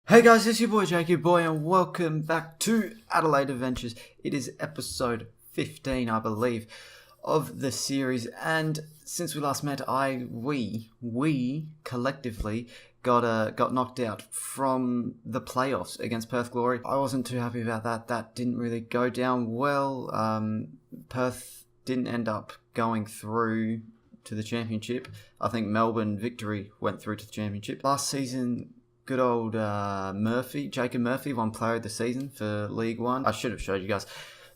Hey guys, it's your boy Jake, your boy, and welcome back to Adelaide Adventures. It is episode 15, I believe, of the series, and since we last met, we collectively got knocked out from the playoffs against Perth Glory. I wasn't too happy about that. That didn't really go down well. Perth didn't end up going through to the championship. I think Melbourne Victory went through to the championship. Last season, good old Jacob Murphy, won Player of the Season for League One. I should have showed you guys,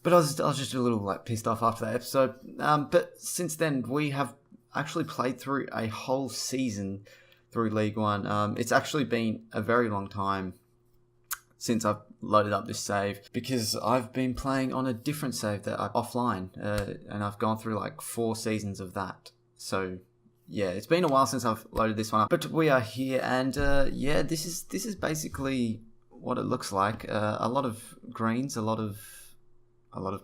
but I was just a little pissed off after that episode. But since then, we have actually played through a whole season through League One. It's actually been a very long time since I've loaded up this save, because I've been playing on a different save that I'm offline, and I've gone through 4 seasons of that. So yeah, it's been a while since I've loaded this one up, but we are here, and this is basically what it looks like. A lot of greens, a lot of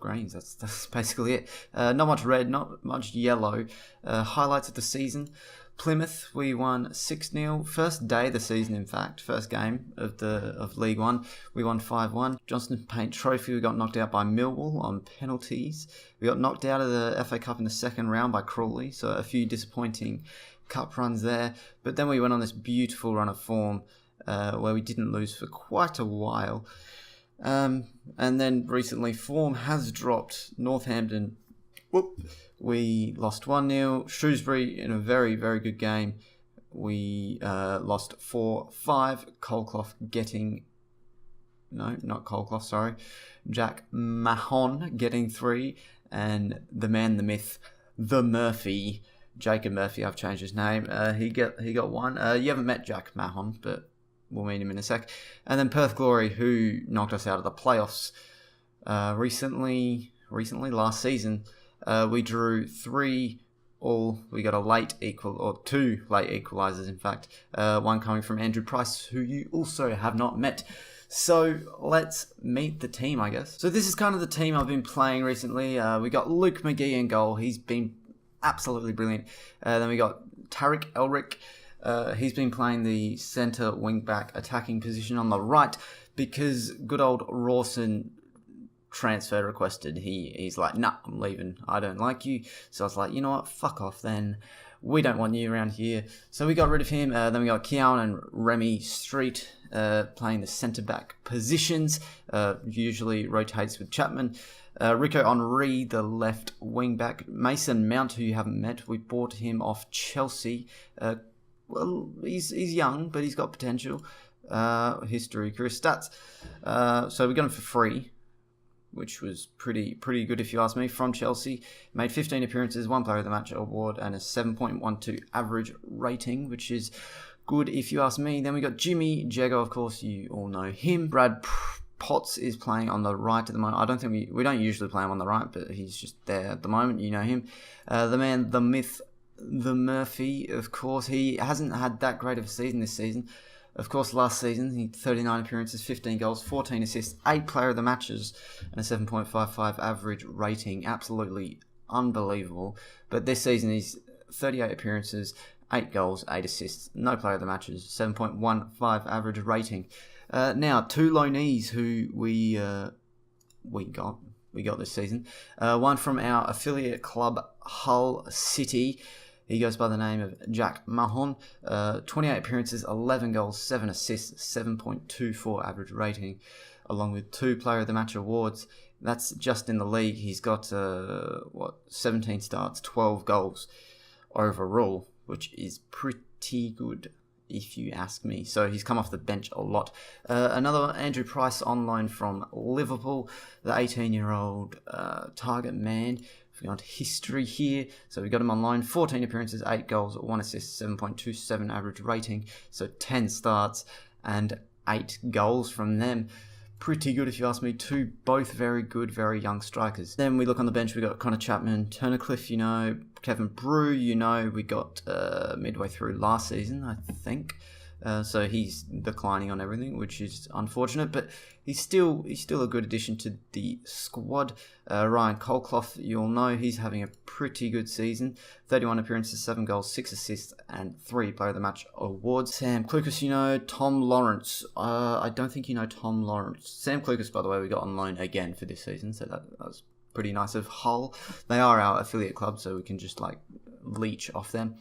greens. That's basically it. Not much red, not much yellow. Highlights of the season: Plymouth, we won 6-0. First day of the season, in fact, first game of League One, we won 5-1. Johnston Paint Trophy, we got knocked out by Millwall on penalties. We got knocked out of the FA Cup in the second round by Crawley, so a few disappointing cup runs there. But then we went on this beautiful run of form where we didn't lose for quite a while. And then recently, form has dropped. Northampton, we lost 1-0. Shrewsbury, in a very, very good game, we lost 4-5. Jack Mahon getting 3. And the man, the myth, the Murphy, Jacob Murphy, I've changed his name. He got 1. You haven't met Jack Mahon, but we'll meet him in a sec. And then Perth Glory, who knocked us out of the playoffs recently, last season. We drew 3-3. We got two late equalisers, in fact. One coming from Andrew Price, who you also have not met. So let's meet the team, I guess. So this is kind of the team I've been playing recently. We got Luke McGee in goal. He's been absolutely brilliant. Then we got Tariq Elric. He's been playing the centre wing-back attacking position on the right because good old Rawson transfer requested. He's like, nah, I'm leaving. I don't like you. So I was like, you know what? Fuck off then. We don't want you around here. So we got rid of him. Then we got Keown and Remy Street playing the centre-back positions. Usually rotates with Chapman. Rico Henry, the left wing-back. Mason Mount, who you haven't met. We bought him off Chelsea. Well, he's young, but he's got potential. History, career stats. So we got him for free, which was pretty good if you ask me, from Chelsea. Made 15 appearances, 1 Player of the Match award, and a 7.12 average rating, which is good if you ask me. Then we got Jimmy Jago, of course, you all know him. Brad Potts is playing on the right at the moment. I don't think we don't usually play him on the right, but he's just there at the moment, you know him. The man, the myth, the Murphy, of course. He hasn't had that great of a season this season. Of course, last season, he had 39 appearances, 15 goals, 14 assists, 8 Player of the Matches, and a 7.55 average rating. Absolutely unbelievable. But this season, he's 38 appearances, 8 goals, 8 assists, no Player of the Matches, 7.15 average rating. Now, 2 loanees who we got this season. One from our affiliate club, Hull City. He goes by the name of Jack Mahon. 28 appearances, 11 goals, 7 assists, 7.24 average rating, along with 2 Player of the Match awards. That's just in the league. He's got 17 starts, 12 goals overall, which is pretty good if you ask me. So he's come off the bench a lot. Another Andrew Price on loan from Liverpool, the 18-year-old target man. We got history here. So we got him on loan, 14 appearances, 8 goals, 1 assist, 7.27 average rating. So 10 starts and 8 goals from them. Pretty good if you ask me. 2 both very good, very young strikers. Then we look on the bench, we got Connor Chapman, Turnercliffe, you know, Kevin Brew, you know, we got midway through last season, I think. So he's declining on everything, which is unfortunate, but he's still a good addition to the squad. Ryan Colclough, you'll know he's having a pretty good season. 31 appearances, 7 goals, 6 assists, and 3 Player of the Match awards. Sam Clucas, you know. Tom Lawrence. I don't think you know Tom Lawrence. Sam Clucas, by the way, we got on loan again for this season, so that was pretty nice of Hull. They are our affiliate club, so we can just leech off them.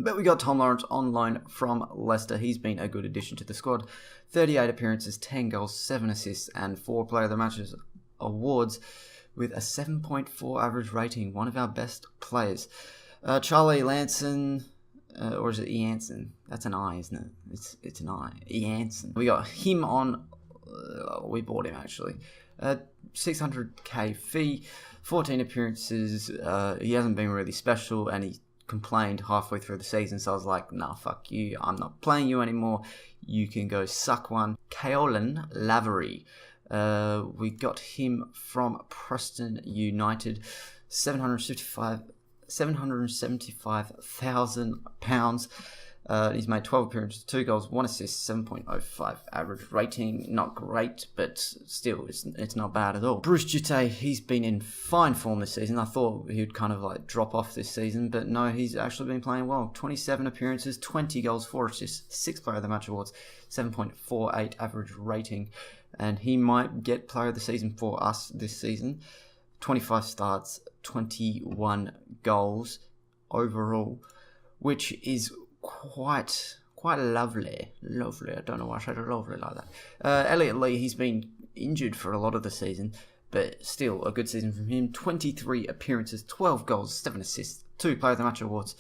But we got Tom Lawrence on loan from Leicester. He's been a good addition to the squad. 38 appearances, 10 goals, 7 assists, and 4 Player of the Matches awards with a 7.4 average rating. One of our best players. Charlie Lanson, or is it Eanson? That's an I, isn't it? It's an I. Eanson. We got him on. We bought him actually. 600k fee, 14 appearances. He hasn't been really special, and he complained halfway through the season, so I was like, nah, fuck you, I'm not playing you anymore, you can go suck one. Kaolan Lavery, we got him from Preston United, £775,000. He's made 12 appearances, 2 goals, 1 assist, 7.05 average rating. Not great, but still, it's not bad at all. Bruce Jitte, he's been in fine form this season. I thought he would kind of drop off this season, but no, he's actually been playing well. 27 appearances, 20 goals, 4 assists, 6 Player of the Match awards, 7.48 average rating, and he might get Player of the Season for us this season. 25 starts, 21 goals overall, which is quite lovely. I don't know why I said lovely like that. Elliot Lee, he's been injured for a lot of the season, but still a good season from him. 23 appearances, 12 goals, 7 assists, 2 Player of the Match awards.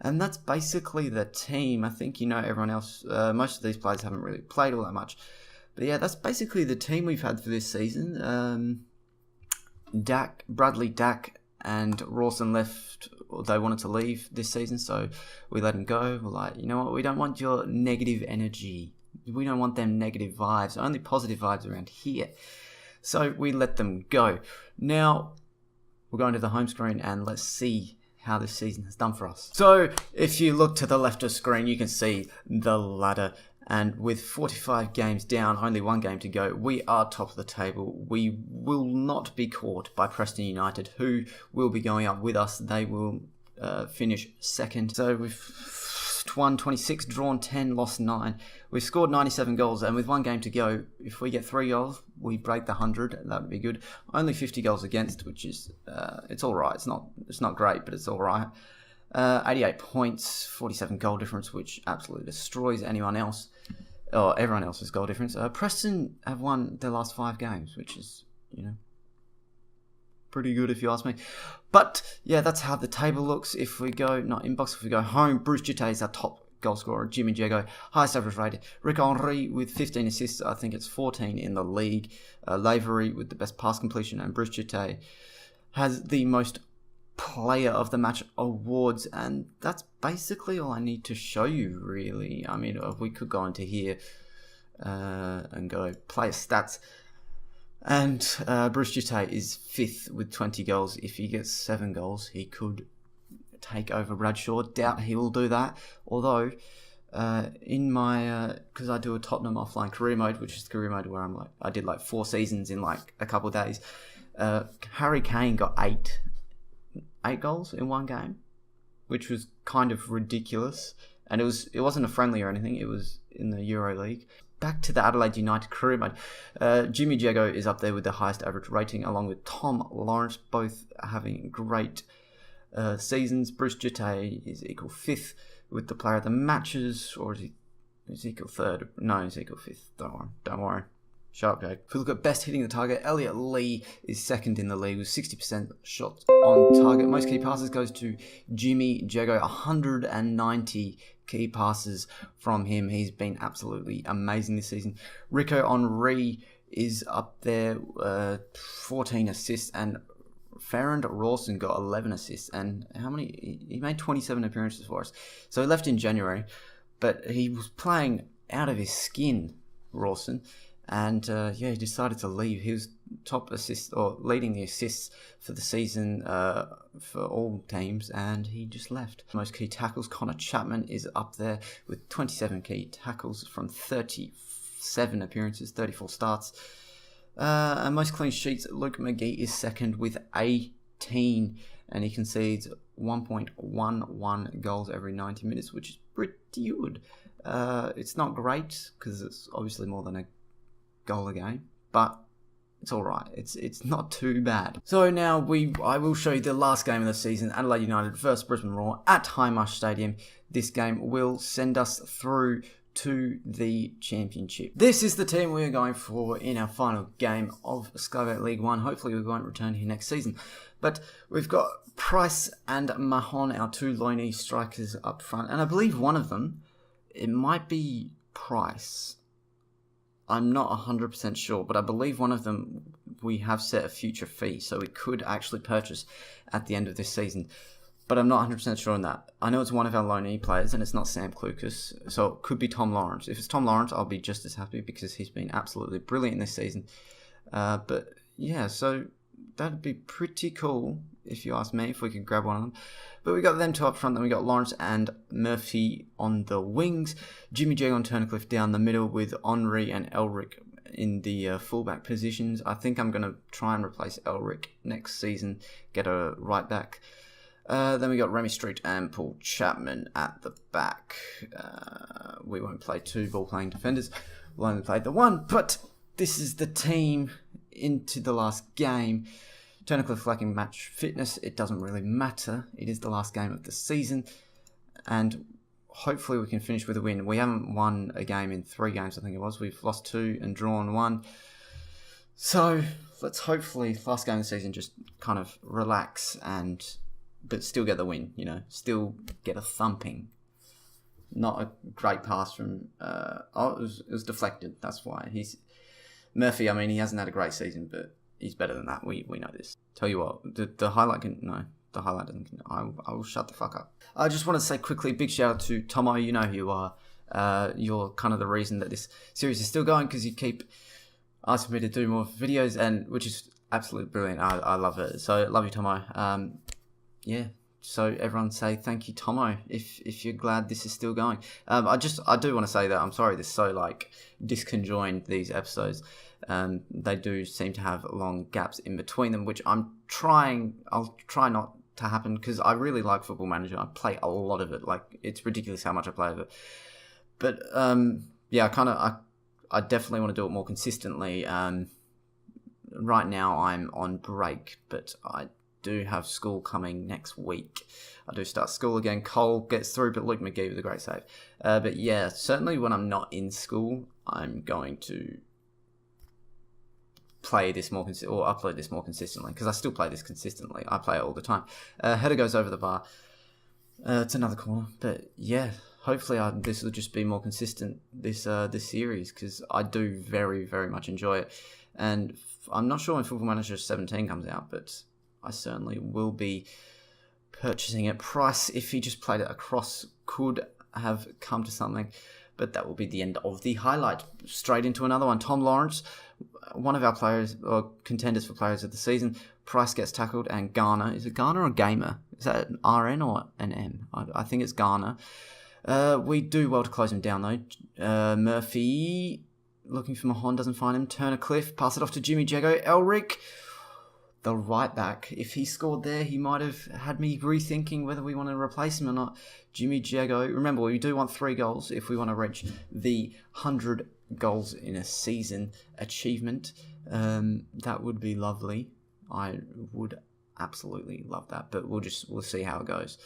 And that's basically the team. I think you know everyone else. Most of these players haven't really played all that much. But yeah, that's basically the team we've had for this season. Bradley Dack and Rawson left. They wanted to leave this season, so we let them go. We're like, you know what? We don't want your negative energy. We don't want them negative vibes. Only positive vibes around here. So we let them go. Now, we're going to the home screen and let's see how this season has done for us. So, if you look to the left of screen, you can see the ladder. And with 45 games down, only 1 game to go, we are top of the table. We will not be caught by Preston United, who will be going up with us. They will finish second. So we've won 26, drawn 10, lost 9. We've scored 97 goals, and with 1 game to go, if we get 3 goals, we break the 100. That would be good. Only 50 goals against, which is it's all right. It's not great, but it's all right. 88 points, 47 goal difference, which absolutely destroys anyone else, or everyone else's goal difference. Preston have won their last 5 games, which is, pretty good if you ask me. But yeah, that's how the table looks. If we go, not inbox, if we go home, Bruce Jitte is our top goal scorer. Jimmy Jago, highest average rated. Rick Henry with 15 assists, I think it's 14 in the league. Lavery with the best pass completion, and Bruce Jitte has the most Player of the Match awards, and that's basically all I need to show you, really. I mean, we could go into here and go player stats, and Bruce Jitte is 5th with 20 goals. If he gets 7 goals, he could take over Bradshaw. Doubt he will do that, although in my because I do a Tottenham offline career mode, which is the career mode where I did 4 seasons in a couple of days. Harry Kane got 8 goals in 1 game, which was kind of ridiculous, and it wasn't a friendly or anything. It was in the Euro League. Back to the Adelaide United career mode. Jimmy Jago is up there with the highest average rating, along with Tom Lawrence, both having great seasons. Bruce Jitte is equal 5th with the Player of the Matches, or is he equal 3rd? No, he's equal 5th. Don't worry. Shut up, Jake. If we look at best hitting the target, Elliot Lee is 2nd in the league with 60% shots on target. Most key passes goes to Jimmy Jago, 190 key passes from him. He's been absolutely amazing this season. Rico Henry is up there, 14 assists, and Farrand Rawson got 11 assists. And how many? He made 27 appearances for us. So he left in January, but he was playing out of his skin, Rawson. And he decided to leave. He was top assist or leading the assists for the season for all teams, and he just left. Most key tackles, Connor Chapman is up there with 27 key tackles from 37 appearances, 34 starts. And most clean sheets, Luke McGee is second with 18, and he concedes 1.11 goals every 90 minutes, which is pretty good. It's not great because it's obviously more than a goal a game, but it's all right. It's not too bad. So now I will show you the last game of the season, Adelaide United versus Brisbane Roar at Hindmarsh Stadium. This game will send us through to the championship. This is the team we are going for in our final game of Skybet League 1. Hopefully we won't return here next season. But we've got Price and Mahon, our two loanee strikers up front. And I believe one of them, it might be Price. I'm not 100% sure, but I believe one of them we have set a future fee, so we could actually purchase at the end of this season. But I'm not 100% sure on that. I know it's one of our loanee players, and it's not Sam Klukas, so it could be Tom Lawrence. If it's Tom Lawrence, I'll be just as happy because he's been absolutely brilliant this season. But yeah, so that'd be pretty cool, if you ask me, if we could grab one of them. But we got them two up front, then we got Lawrence and Murphy on the wings. Jimmy Jago and Turnercliffe down the middle with Henry and Elric in the fullback positions. I think I'm going to try and replace Elric next season, get a right back. Then we got Remy Street and Paul Chapman at the back. We won't play two ball-playing defenders. We'll only play the one, but this is the team into the last game. Turnercliffe lacking match fitness. It doesn't really matter. It is the last game of the season, and hopefully we can finish with a win. We haven't won a game in 3 games, I think it was. We've lost 2 and drawn 1. So let's hopefully, last game of the season, just kind of relax but still get the win, still get a thumping. Not a great pass from... it was deflected, that's why. Murphy, I mean, he hasn't had a great season, but he's better than that. We know this. Tell you what, the highlight can... No, the highlight doesn't... I will shut the fuck up. I just want to say quickly, big shout out to Tomo. You know who you are. You're kind of the reason that this series is still going, because you keep asking me to do more videos, and which is absolutely brilliant. I love it. So, love you, Tomo. Yeah, so everyone say thank you, Tomo, if you're glad this is still going. I do want to say that I'm sorry this is so disconjoined, these episodes. They do seem to have long gaps in between them, which I'll try not to happen, because I really like Football Manager. I play a lot of it. It's ridiculous how much I play of it. But yeah, I definitely want to do it more consistently. Right now I'm on break, but I do have school coming next week. I do start school again. Cole gets through, but Luke McGee with a great save. But yeah, certainly when I'm not in school, I'm going to play this more or upload this more consistently, because I still play this consistently. I play it all the time. Header goes over the bar. It's another corner, but yeah, hopefully this will just be more consistent this series, because I do very, very much enjoy it. And I'm not sure when Football Manager 17 comes out, but I certainly will be purchasing it. Price, if he just played it across, could have come to something, but that will be the end of the highlight. Straight into another one. Tom Lawrence, one of our players, or contenders for players of the season. Price gets tackled, and Garner, is it Garner or Gamer? Is that an RN or an M? I think it's Garner. We do well to close him down though. Murphy, looking for Mahon, doesn't find him. Turnercliffe, pass it off to Jimmy Jago. Elric, the right back. If he scored there, he might have had me rethinking whether we want to replace him or not. Jimmy Jago. Remember, we do want 3 goals if we want to reach the 100 goals in a season achievement. That would be lovely. I would absolutely love that, but we'll see how it goes.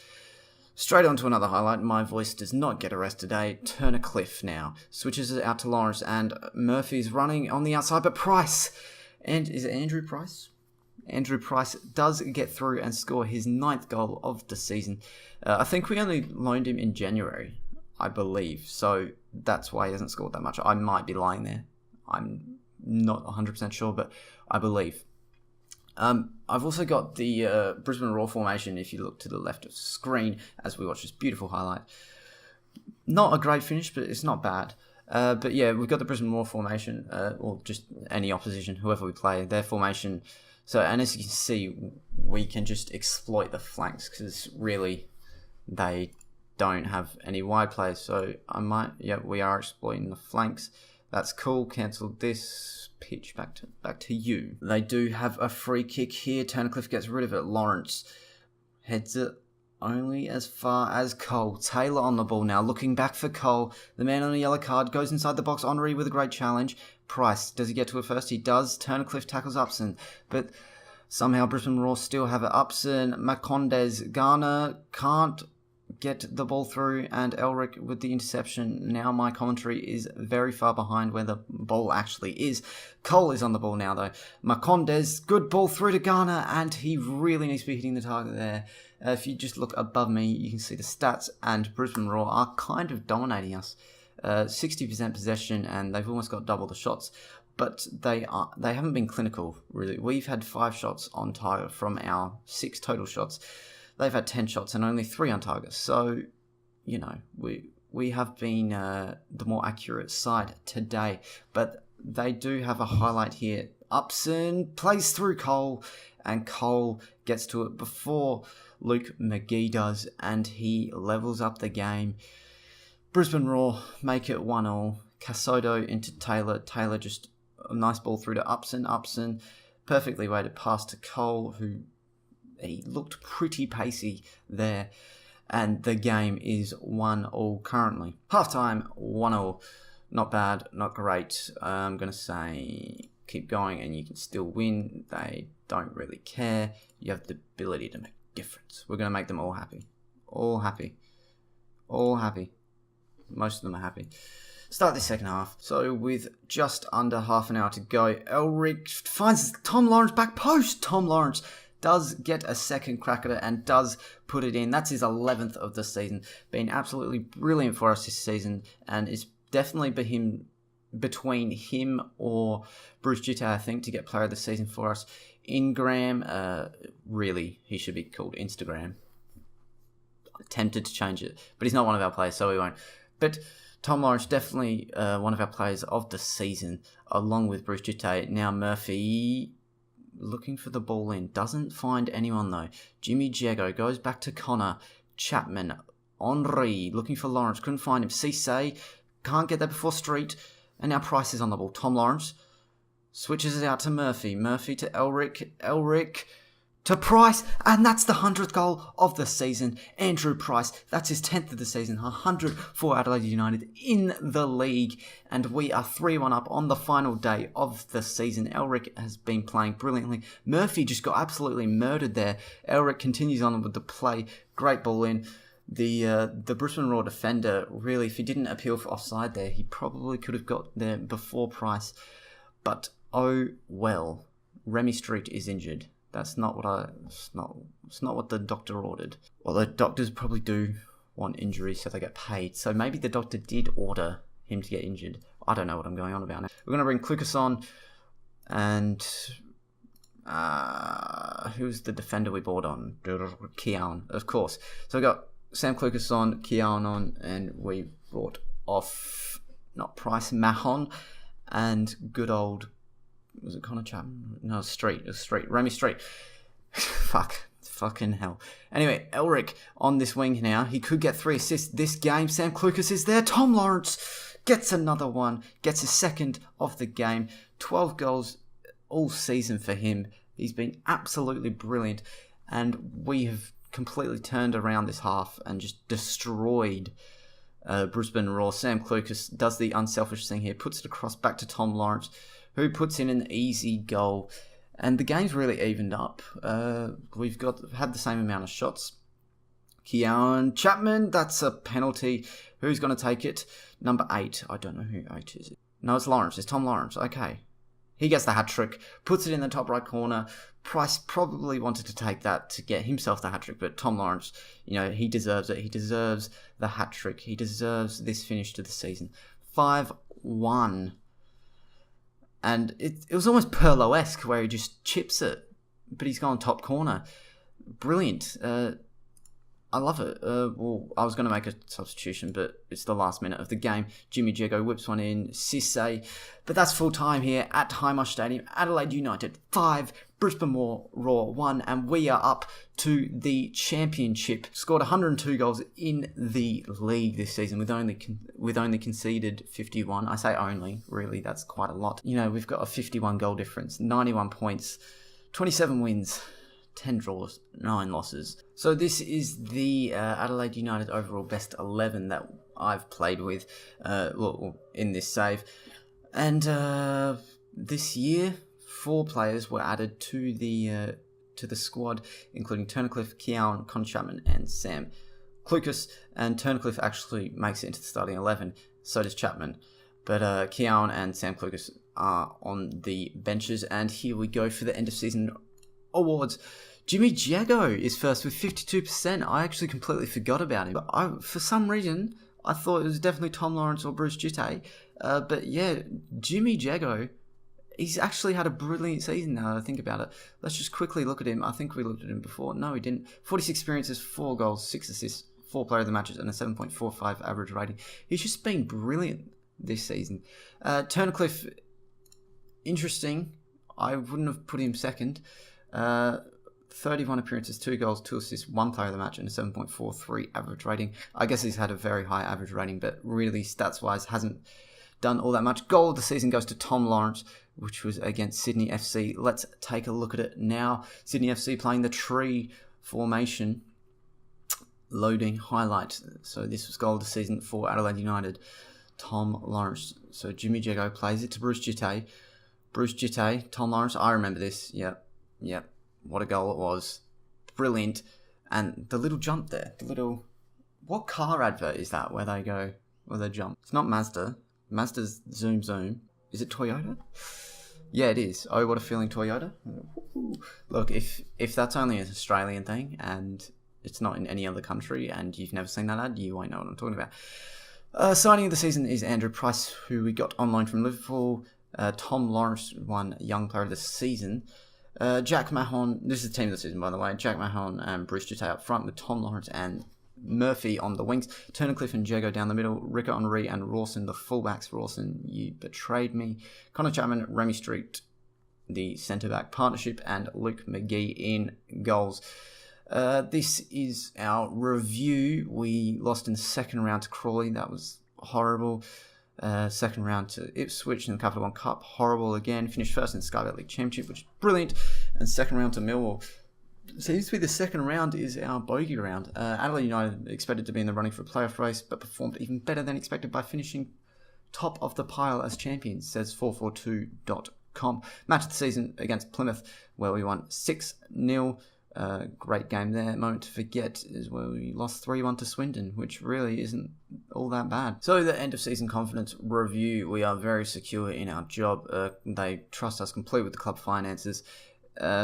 Straight on to another highlight. My voice does not get a rest today. Turnercliffe now switches it out to Lawrence, and Murphy's running on the outside, but Price, and is it Andrew Price? Andrew Price does get through and score his 9th goal of the season. I think we only loaned him in January, I believe, so that's why he hasn't scored that much. I might be lying there. I'm not 100% sure, but I believe. I've also got the Brisbane Roar formation, if you look to the left of the screen, as we watch this beautiful highlight. Not a great finish, but it's not bad. But yeah, we've got the Brisbane Roar formation, or just any opposition, whoever we play, their formation. So, and as you can see, we can just exploit the flanks because really they don't have any wide players. So we are exploiting the flanks. That's cool. Cancel this. Pitch back to you. They do have a free kick here. Turnercliffe gets rid of it. Lawrence heads it only as far as Cole. Taylor on the ball now, looking back for Cole. The man on a yellow card goes inside the box. Henri with a great challenge. Price, does he get to it first? He does. Turnercliffe tackles Upson, but somehow Brisbane Roar still have it. Upson, Macondes, Garner can't get the ball through, and Elric with the interception. Now my commentary is very far behind where the ball actually is. Cole is on the ball now though. Macondes, good ball through to Garner, and he really needs to be hitting the target there. If you just look above me, you can see the stats, and Brisbane Roar are kind of dominating us. 60% possession, and they've almost got double the shots. But they haven't been clinical, really. We've had 5 shots on target from our 6 total shots. They've had 10 shots and only 3 on target. So, you know, we have been the more accurate side today. But they do have a highlight here. Upson plays through Cole, and Cole gets to it before Luke McGee does, and he levels up the game. Brisbane Roar make it 1-1. Casodo into Taylor. Taylor just a nice ball through to Upson. Upson perfectly weighted pass to Cole, who he looked pretty pacey there. And the game is 1-1 currently. Half-time, 1-1. Not bad, not great. I'm going to say keep going and you can still win. They don't really care. You have the ability to make a difference. We're going to make them all happy. All happy. All happy. Most of them are happy. Start the second half. So with just under half an hour to go, Elric finds Tom Lawrence back post. Tom Lawrence does get a second crack at it and does put it in. That's his 11th of the season. Been absolutely brilliant for us this season, and it's definitely between him or Bruce Jitte, I think, to get player of the season for us. Ingram, really, he should be called Instagram. Tempted to change it, but he's not one of our players, so we won't. But Tom Lawrence, definitely one of our players of the season, along with Bruce Jitte. Now Murphy, looking for the ball in, doesn't find anyone though. Jimmy Jago goes back to Connor. Chapman, Henri, looking for Lawrence, couldn't find him. Cisse, can't get there before Street, and now Price is on the ball. Tom Lawrence switches it out to Murphy. Murphy to Elric. Elric to Price, and that's the 100th goal of the season. Andrew Price, that's his 10th of the season, 100 for Adelaide United in the league, and we are 3-1 up on the final day of the season. Elric has been playing brilliantly. Murphy just got absolutely murdered there. Elric continues on with the play, great ball in. The Brisbane Roar defender, really, if he didn't appeal for offside there, he probably could have got there before Price, but oh well. Remy Street is injured. That's not what it's not what the doctor ordered. Although doctors probably do want injuries so they get paid. So maybe the doctor did order him to get injured. I don't know what I'm going on about now. We're going to bring Clucas on, and who's the defender we bought on? Keown, of course. So we got Sam Clucas on, Keown on, and we brought off not Price, Mahon, and good old, was it Connor Chapman? No, Street. It was Street. Remy Street. Fucking hell. Anyway, Elric on this wing now. He could get 3 assists this game. Sam Clucas is there. Tom Lawrence gets another one. Gets his second of the game. 12 goals all season for him. He's been absolutely brilliant. And we have completely turned around this half and just destroyed Brisbane Roar. Sam Clucas does the unselfish thing here. Puts it across back to Tom Lawrence, who puts in an easy goal. And the game's really evened up. We've had the same amount of shots. Keown Chapman, that's a penalty. Who's going to take it? Number 8. I don't know who 8 is. No, it's Lawrence. It's Tom Lawrence. Okay. He gets the hat-trick, puts it in the top right corner. Price probably wanted to take that to get himself the hat-trick, but Tom Lawrence, he deserves it. He deserves the hat-trick. He deserves this finish to the season. 5-1. And it was almost Perlo-esque where he just chips it, but he's gone top corner. Brilliant. I love it. Well, I was going to make a substitution, but it's the last minute of the game. Jimmy Jego whips one in, Cisse. But that's full time here at Highmarsh Stadium. Adelaide United 5, Brisbane Roar 1, and we are up to the championship. Scored 102 goals in the league this season with only conceded 51. I say only, really, that's quite a lot. You know, we've got a 51 goal difference, 91 points, 27 wins, 10 draws, 9 losses. So this is the Adelaide United overall best 11 that I've played with in this save. And this year, 4 players were added to the squad, including Turnercliffe, Keown, Con Chapman, and Sam Clucas. And Turnercliffe actually makes it into the starting 11. So does Chapman. But Keown and Sam Clucas are on the benches. And here we go for the end of season awards. Jimmy Jego is first with 52%. I actually completely forgot about him. But for some reason, I thought it was definitely Tom Lawrence or Bruce Jitte. But yeah, Jimmy Jego, he's actually had a brilliant season now that I think about it. Let's just quickly look at him. I think we looked at him before. No, we didn't. 46 experiences, 4 goals, 6 assists, 4 player of the matches, and a 7.45 average rating. He's just been brilliant this season. Turnercliffe, interesting. I wouldn't have put him second. 31 appearances, 2 goals, 2 assists, 1 player of the match, and a 7.43 average rating. I guess he's had a very high average rating, but really, stats-wise, hasn't done all that much. Goal of the season goes to Tom Lawrence, which was against Sydney FC. Let's take a look at it now. Sydney FC playing the tree formation. Loading highlight. So this was goal of the season for Adelaide United. Tom Lawrence. So Jimmy Jego plays it to Bruce Jitte. Bruce Jitte, Tom Lawrence. I remember this. Yep. What a goal it was. Brilliant. And the little jump there. What car advert is that where they jump? It's not Mazda. Mazda's Zoom Zoom. Is it Toyota? Yeah, it is. Oh, what a feeling, Toyota. Look, if that's only an Australian thing and it's not in any other country and you've never seen that ad, you won't know what I'm talking about. Signing of the season is Andrew Price, who we got online from Liverpool. Tom Lawrence won Young Player of the Season. Jack Mahon, this is the team of the season, by the way. Jack Mahon and Bruce Jitte up front with Tom Lawrence and Murphy on the wings. Turnercliffe and Jego down the middle. Ricker Henry and Rawson, the fullbacks. Rawson, you betrayed me. Connor Chapman, Remy Street, the centre-back partnership, and Luke McGee in goals. This is our review. We lost in the second round to Crawley. That was horrible. Second round to Ipswich in the Capital One Cup, horrible again. Finished first in the Sky Bet League Championship, which is brilliant. And second round to Millwall. Seems to be the second round is our bogey round. Adelaide United expected to be in the running for a playoff race, but performed even better than expected by finishing top of the pile as champions, says 442.com. Match of the season against Plymouth, where we won 6-0. Great game there. Moment to forget is where we lost 3-1 to Swindon, which really isn't all that bad. So the end of season confidence review, we are very secure in our job. They trust us complete with the club finances.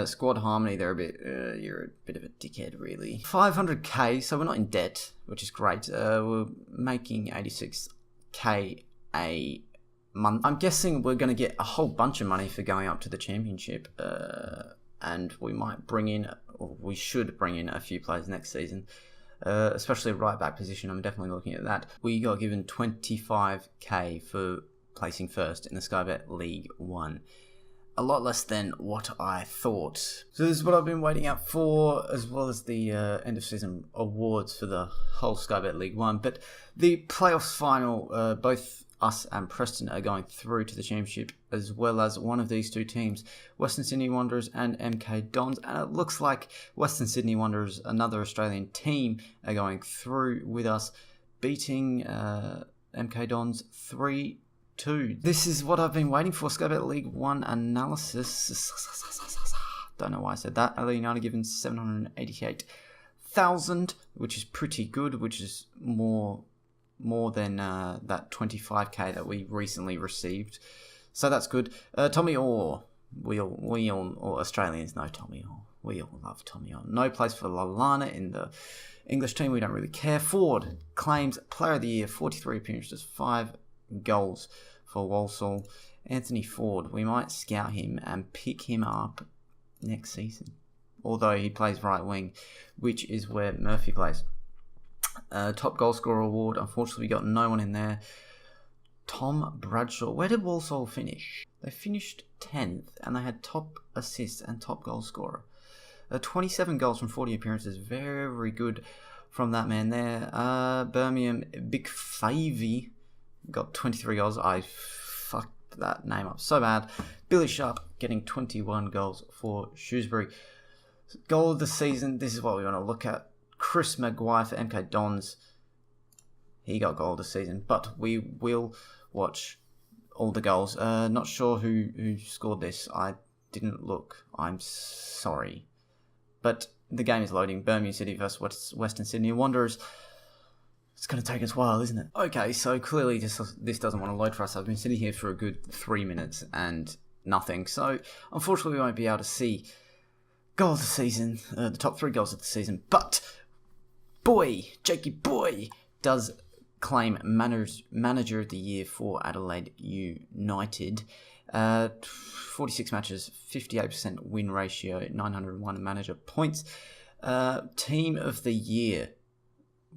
Squad harmony, you're a bit of a dickhead, really. 500k, so we're not in debt, which is great. We're making 86k a month. I'm guessing we're going to get a whole bunch of money for going up to the championship. And we should bring in a few players next season, especially right back position. I'm definitely looking at that. We got given 25k for placing first in the Sky Bet League 1. A lot less than what I thought. So this is what I've been waiting out for, as well as the end of season awards for the whole Sky Bet League 1. But the playoffs final, both us and Preston are going through to the championship, as well as one of these two teams, Western Sydney Wanderers and MK Dons. And it looks like Western Sydney Wanderers, another Australian team, are going through with us, beating MK Dons 3-2. This is what I've been waiting for. Sky Bet League 1 analysis. Don't know why I said that. Adelaide United given 788,000, which is pretty good, which is more than that 25k that we recently received. So that's good. Tommy Orr. We all Australians know Tommy Orr. We all love Tommy Orr. No place for Lalana in the English team. We don't really care. Ford claims Player of the Year, 43 appearances, 5 goals for Walsall. Anthony Ford. We might scout him and pick him up next season. Although he plays right wing, which is where Murphy plays. Top goal scorer award. Unfortunately, we got no one in there. Tom Bradshaw. Where did Walsall finish? They finished 10th, and they had top assist and top goal scorer. 27 goals from 40 appearances. Very good from that man there. Birmingham, Big Favy got 23 goals. I fucked that name up so bad. Billy Sharp getting 21 goals for Shrewsbury. Goal of the season. This is what we want to look at. Chris Maguire for MK Dons. He got goal of the season, but we will watch all the goals. Not sure who scored this. I didn't look. I'm sorry. But the game is loading. Birmingham City versus Western Sydney Wanderers. It's going to take us a while, isn't it? Okay, so clearly this doesn't want to load for us. I've been sitting here for a good 3 minutes and nothing. So unfortunately we won't be able to see goal of the season, the top 3 goals of the season. But Jakey Boy does claim manager of the year for Adelaide United. 46 matches, 58% win ratio, 901 manager points. Team of the year,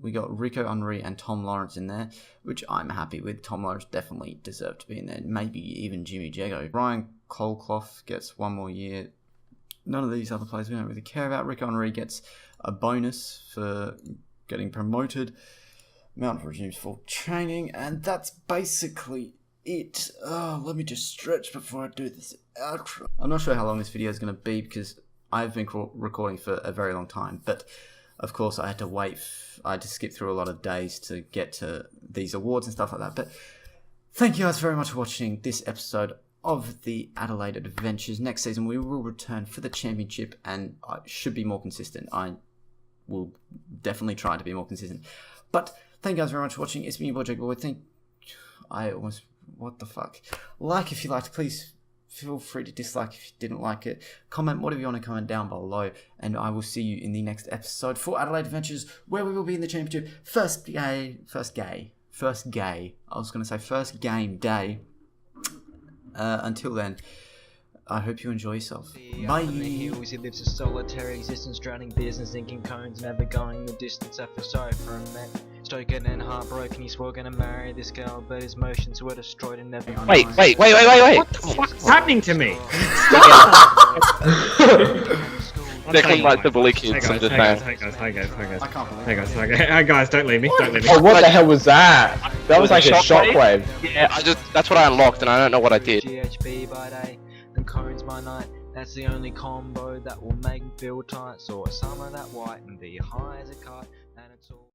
we got Rico Henry and Tom Lawrence in there, which I'm happy with. Tom Lawrence definitely deserved to be in there. Maybe even Jimmy Jago. Ryan Colclough gets 1 more year. None of these other players we don't really care about. Rico Henry gets a bonus for getting promoted. Mount resumes full training, and that's basically it. Let me just stretch before I do this outro. I'm not sure how long this video is going to be because I've been recording for a very long time, but of course I had to wait. I had to skip through a lot of days to get to these awards and stuff like that. But thank you guys very much for watching this episode of the Adelaide Adventures. Next season we will return for the championship, and I should be more consistent. I will definitely try to be more consistent. But thank you guys very much for watching. It's me, your boy Jake Boy. What the fuck? Like if you liked, please feel free to dislike if you didn't like it. Comment whatever you want to comment down below, and I will see you in the next episode for Adelaide Adventures, where we will be in the championship. First game day. Until then, I hope you enjoy yourself. Bye. On the hills, he lives a solitary existence, drowning business, inking cones, never going the distance. I feel sorry for him, man. Broken and heartbroken, he swore gonna marry this girl, but his motions were destroyed and never. Wait! What the fuck's happening to me? Declan like the bully kids. Hi guys, don't leave me. Don't leave me. Oh, what the hell was that? That was like a shockwave. Yeah, that's what I unlocked, and I don't know what I did. GHB by day, and cones by night. That's the only combo that will make me feel tight. So a summer that white and be high as a kite, and it's all.